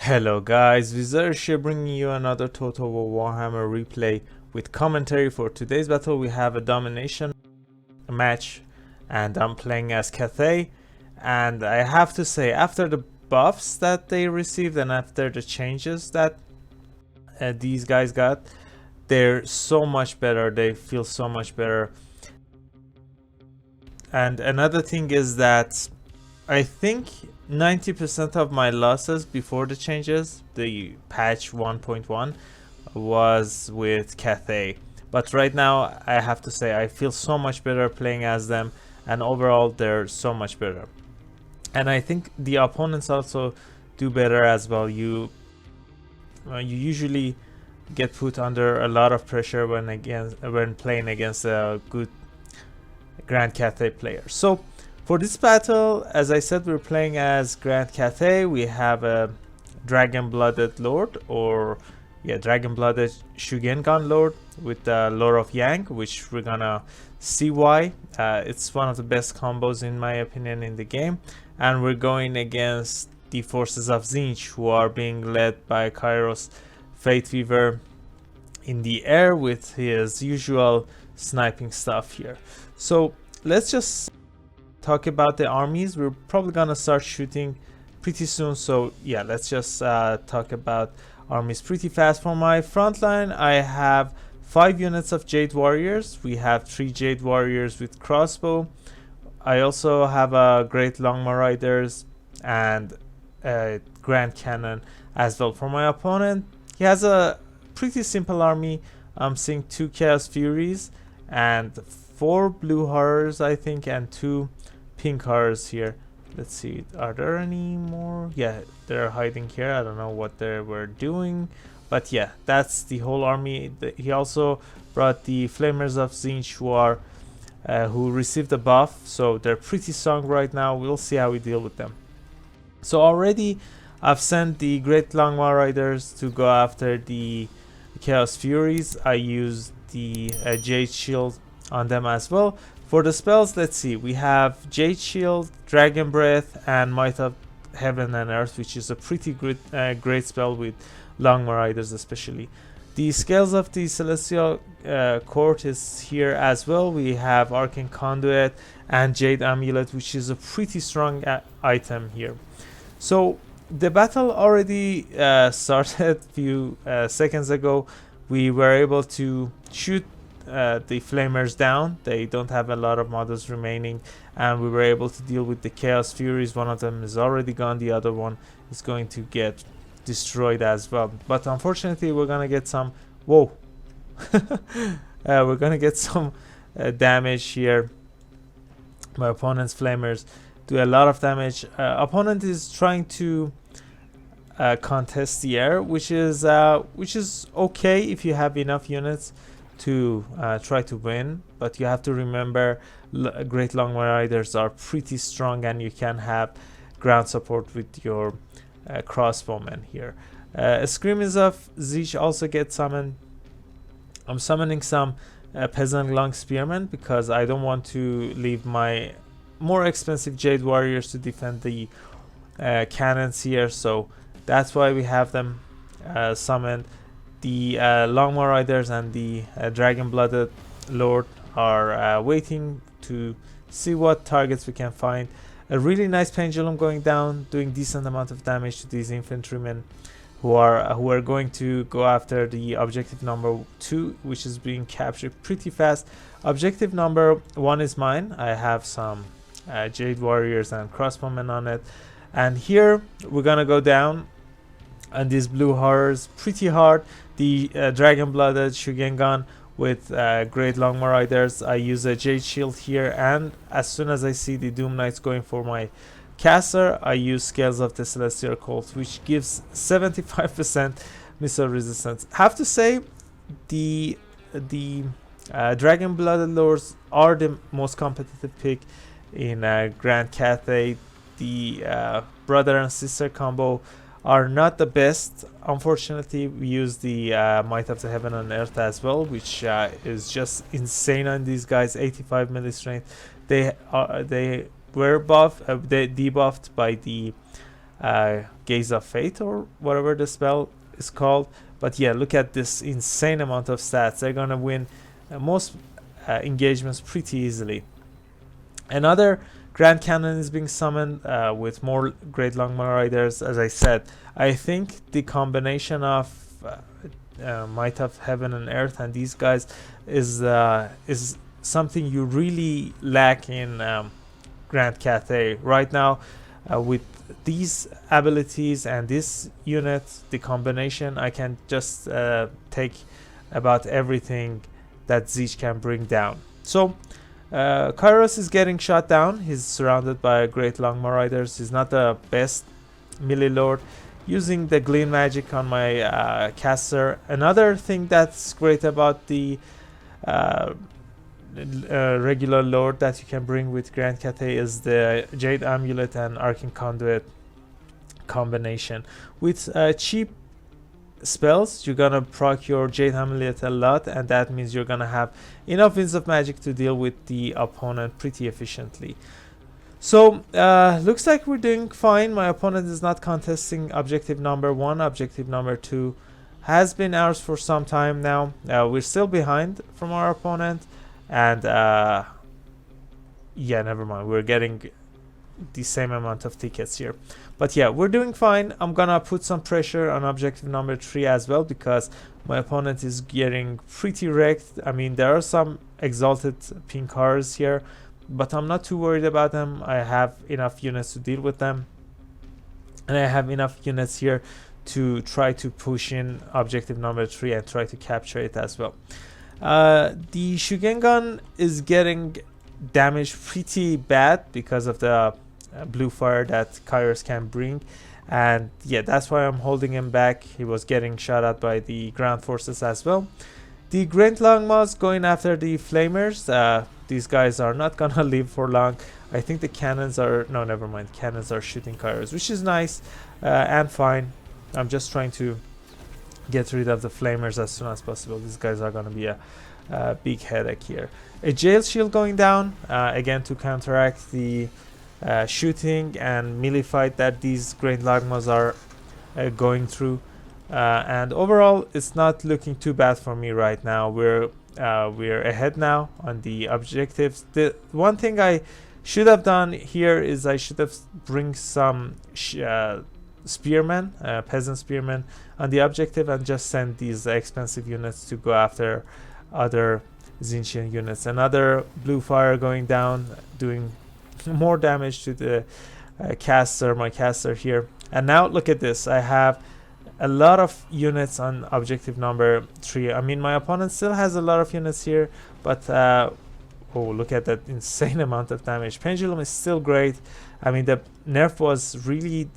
Hello guys, Wizard here bringing you another Total War Warhammer replay with commentary. For today's battle we have a domination match and I'm playing as Cathay, and I have to say, after the buffs that they received and after the changes that these guys got, they're so much better. They feel so much better. And another thing is that I think 90% of my losses before the changes, the patch 1.1, was with Cathay. But right now, I have to say, I feel so much better playing as them, and overall, they're so much better. And I think the opponents also do better as well. You usually get put under a lot of pressure when playing against a good Grand Cathay player. So for this battle, as I said, we're playing as Grand Cathay. We have a dragon-blooded lord, or dragon-blooded Shugengan lord with the lore of Yang, which we're gonna see why. It's one of the best combos in my opinion in the game, and we're going against the forces of Tzeentch, who are being led by Kairos Fate Weaver in the air with his usual sniping stuff here. So let's just talk about the armies. We're probably gonna start shooting pretty soon, so yeah, let's just talk about armies pretty fast. For my front line, I have 5 units of Jade Warriors. We have 3 Jade Warriors with crossbow. I also have a Great Langma Riders and a Grand Cannon as well. For my opponent, he has a pretty simple army. I'm seeing 2 Chaos Furies and 4 Blue Horrors, I think, and 2 Pink Horrors here. Let's see, are there any more? Yeah, they're hiding here. I don't know what they were doing, but yeah, that's the whole army. He also brought the Flamers of Tzeentch, who received a buff, so they're pretty strong right now. We'll see how we deal with them. So already I've sent the Great Langma Riders to go after the Chaos Furies. I used the Jade Shield on them as well. For the spells, let's see, we have Jade Shield, Dragon Breath, and Might of Heaven and Earth, which is a pretty great spell with Langma Riders especially. The Scales of the Celestial Court is here as well. We have Arcane Conduit and Jade Amulet, which is a pretty strong item here. So the battle already started a few seconds ago. We were able to shoot the Flamers down. They don't have a lot of models remaining, and we were able to deal with the Chaos Furies. One of them is already gone, the other one is going to get destroyed as well. But unfortunately, we're gonna get some we're gonna get some damage here. My opponent's Flamers do a lot of damage. Opponent is trying to contest the air, which is okay if you have enough units to try to win, but you have to remember Great Langma Riders are pretty strong, and you can have ground support with your crossbowmen here. Screamers of Tzeentch also get summoned. I'm summoning some Peasant Long Spearmen because I don't want to leave my more expensive Jade Warriors to defend the cannons here, so that's why we have them summoned. The Langma Riders and the Dragon-Blooded Lord are waiting to see what targets we can find. A really nice pendulum going down, doing decent amount of damage to these infantrymen who are going to go after the objective number 2, which is being captured pretty fast. Objective number 1 is mine. I have some Jade Warriors and crossbowmen on it, and here we're gonna go down and these Blue Horrors pretty hard. The Dragon-Blooded Shugengan with Great Langma Riders. I use a Jade Shield here, and as soon as I see the Doom Knights going for my caster, I use Scales of the Celestial Court, which gives 75% missile resistance. Have to say, the Dragon-Blooded Lords are the most competitive pick in Grand Cathay. The brother and sister combo are not the best. Unfortunately, we use the Might of the Heaven and Earth as well, which is just insane on these guys. 85 melee strength. They were debuffed by the Gaze of Fate or whatever the spell is called. But yeah, look at this insane amount of stats. They're gonna win most engagements pretty easily. Another Grand Cannon is being summoned with more Great Langma Riders. As I said, I think the combination of Might of Heaven and Earth and these guys is something you really lack in Grand Cathay right now. With these abilities and this unit, the combination, I can just take about everything that Tzeentch can bring down. So Kairos is getting shot down. He's surrounded by Great Langma Riders. He's not the best melee lord. Using the Glean Magic on my caster. Another thing that's great about the regular lord that you can bring with Grand Cathay is the Jade Amulet and Arcane Conduit combination. With cheap spells, you're gonna proc your Jade Amulet a lot, and that means you're gonna have enough Winds of Magic to deal with the opponent pretty efficiently. So looks like we're doing fine. My opponent is not contesting objective number 1. Objective number 2 has been ours for some time now. We're still behind from our opponent, and yeah, never mind, we're getting the same amount of tickets here. But yeah, we're doing fine. I'm gonna put some pressure on objective number 3 as well, because my opponent is getting pretty wrecked. I mean, there are some exalted pink cars here, but I'm not too worried about them. I have enough units to deal with them, and I have enough units here to try to push in objective number 3 and try to capture it as well. The Shugengan is getting damaged pretty bad because of the blue fire that Kairos can bring, and yeah, that's why I'm holding him back. He was getting shot at by the ground forces as well. The Great Langmas going after the Flamers. These guys are not gonna live for long. I think the cannons are, no, never mind, cannons are shooting Kairos, which is nice and fine. I'm just trying to get rid of the Flamers as soon as possible. These guys are gonna be a big headache here. A Jail Shield going down again to counteract the shooting and melee fight that these Great Langmas are going through. And overall, it's not looking too bad for me right now. We're ahead now on the objectives. The one thing I should have done here is I should have bring some spearmen, peasant spearmen on the objective, and just send these expensive units to go after other Tzeentchian units. Another blue fire going down, doing more damage to the caster, my caster here. And now look at this. I have a lot of units on objective number 3. I mean, my opponent still has a lot of units here, but oh, look at that insane amount of damage. Pendulum is still great. I mean, the nerf was really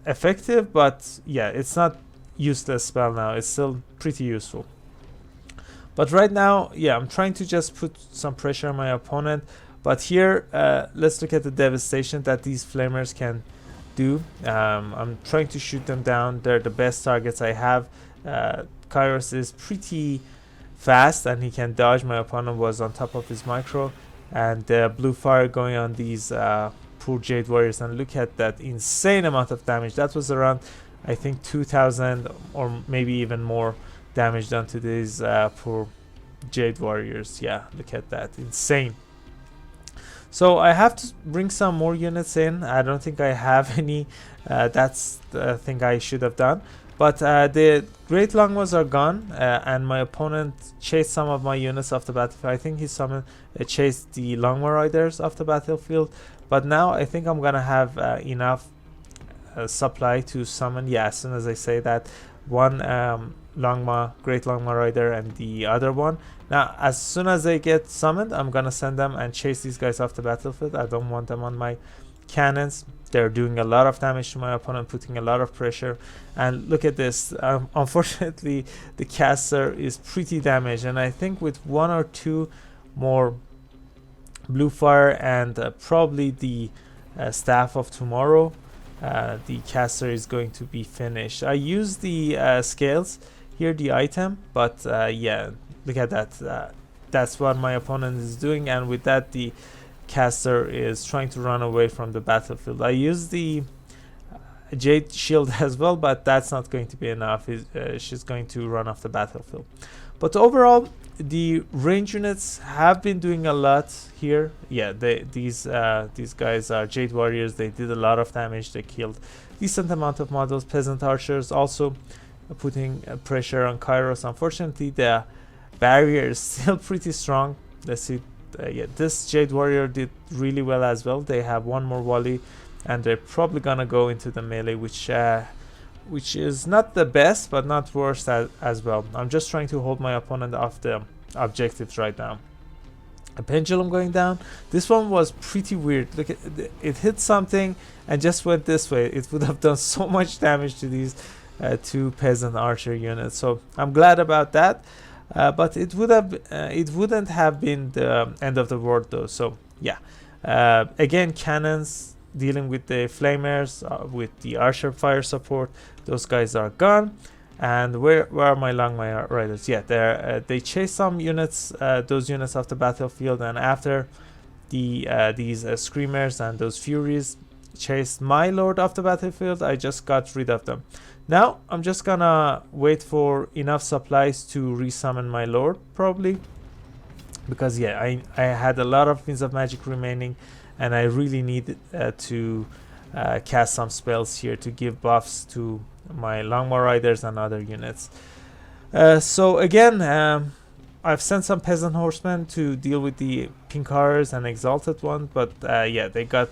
effective, but yeah, it's not useless spell now. It's still pretty useful. But right now, yeah, I'm trying to just put some pressure on my opponent. But here, let's look at the devastation that these Flamers can do. I'm trying to shoot them down. They're the best targets I have. Kairos is pretty fast and he can dodge. My opponent was on top of his micro, and blue fire going on these poor Jade Warriors. And look at that insane amount of damage. That was around, I think, 2,000 or maybe even more damage done to these poor Jade Warriors. Yeah, look at that, insane. So I have to bring some more units in. I don't think I have any. That's the thing I should have done. But the Great Langmas are gone, and my opponent chased some of my units off the battlefield. I think he chased the Langma Riders off the battlefield. But now I think I'm gonna have enough supply to summon. Yeah, as soon as I say that, one Great Langma Rider and the other one. Now, as soon as they get summoned, I'm gonna send them and chase these guys off the battlefield. I don't want them on my cannons. They're doing a lot of damage to my opponent, putting a lot of pressure. And look at this. Unfortunately, the caster is pretty damaged, and I think with 1 or 2 more blue fire and probably the staff of tomorrow, the caster is going to be finished. I use the scales here, the item, but yeah, look at that. That's what my opponent is doing, and with that, the caster is trying to run away from the battlefield. I use the Jade shield as well, but that's not going to be enough. She's going to run off the battlefield. But overall, the range units have been doing a lot here. Yeah, these guys are Jade warriors. They did a lot of damage. They killed decent amount of models. Peasant archers also putting pressure on Kairos. Unfortunately, the barrier is still pretty strong. Let's see. Yeah, this Jade warrior did really well as well. They have one more volley, and they're probably gonna go into the melee, which is not the best, but not worse as well. I'm just trying to hold my opponent off the objectives right now. A pendulum going down. This one was pretty weird. Look at it, hit something and just went this way. It would have done so much damage to these two peasant archer units. So I'm glad about that. But it wouldn't have been the end of the world though. So yeah, again, cannons dealing with the flamers, with the archer fire support. Those guys are gone. And where are my Langma riders? Yeah, they chase some units, those units off the battlefield, and after these screamers and those furies chased my lord off the battlefield, I just got rid of them. Now I'm just gonna wait for enough supplies to resummon my lord, probably, because yeah, I had a lot of Winds of Magic remaining, and I really needed to cast some spells here to give buffs to my Langma riders and other units. So again, I've sent some peasant horsemen to deal with the pink horrors and exalted one, but yeah, they got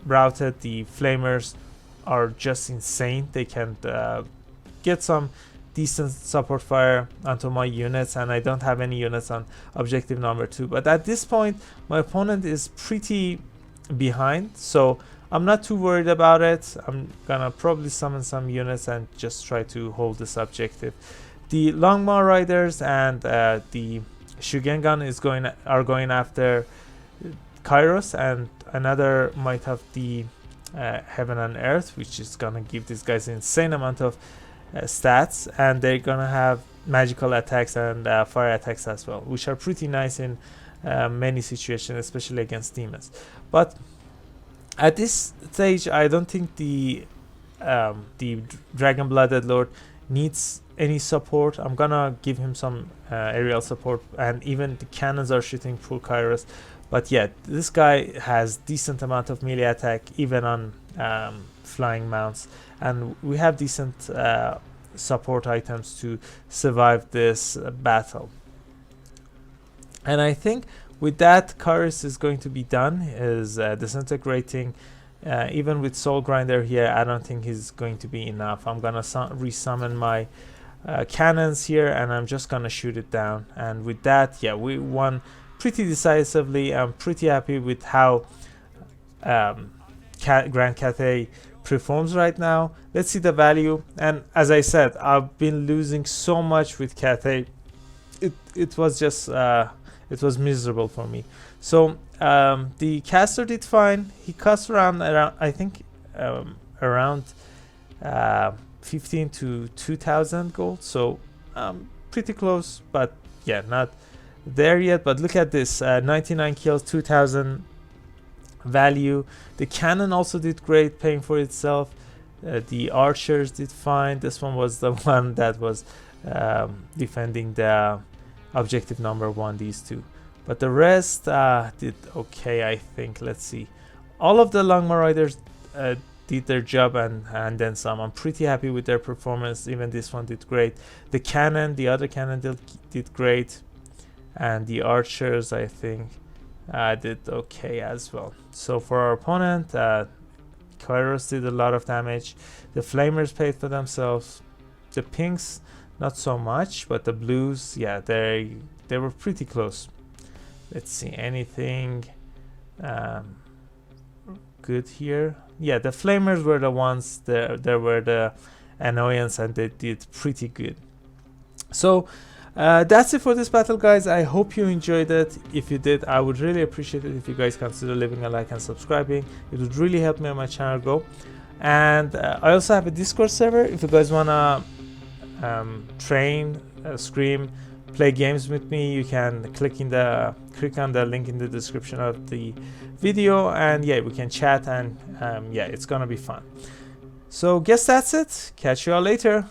routed. The flamers are just insane. They can get some decent support fire onto my units, and I don't have any units on objective number 2. But at this point, my opponent is pretty behind, so I'm not too worried about it. I'm gonna probably summon some units and just try to hold this objective. The Langma riders and the Shugengan are going after Kairos, and another might have the Heaven and Earth, which is gonna give these guys an insane amount of stats, and they're gonna have magical attacks and fire attacks as well, which are pretty nice in many situations, especially against demons. But at this stage, I don't think the Dragon-Blooded Lord needs any support. I'm gonna give him some aerial support, and even the cannons are shooting poor Kairos. But yeah, this guy has decent amount of melee attack, even on flying mounts, and we have decent support items to survive this battle. And I think with that, Kairos is going to be done. Is disintegrating. Even with Soul Grinder here, I don't think he's going to be enough. I'm gonna resummon my cannons here, and I'm just gonna shoot it down. And with that, yeah, we won pretty decisively. I'm pretty happy with how Grand Cathay performs right now. Let's see the value. And as I said, I've been losing so much with Cathay. It was just it was miserable for me. So the caster did fine. He cost around I think around 15 to 2,000 gold. So pretty close, but yeah, not there yet. But look at this, 99 kills, 2,000 value. The cannon also did great, paying for itself. The archers did fine. This one was the one that was defending the objective number 1, these two. But the rest did okay, I think. Let's see. All of the Langma riders did their job and then some. I'm pretty happy with their performance. Even this one did great. The cannon, the other cannon did great. And the archers, I think, did okay as well. So for our opponent, Kairos did a lot of damage. The flamers paid for themselves. The pinks, not so much, but the blues, yeah, they were pretty close. Let's see, anything good here? Yeah, the flamers were the ones there were the annoyance, and they did pretty good. So that's it for this battle, guys. I hope you enjoyed it. If you did, I would really appreciate it if you guys consider leaving a like and subscribing. It would really help me and my channel grow. And I also have a Discord server. If you guys wanna train, scream, play games with me, you can click on the link in the description of the video, and yeah, we can chat, and yeah, it's gonna be fun. So guess that's it. Catch you all later.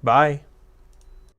Bye.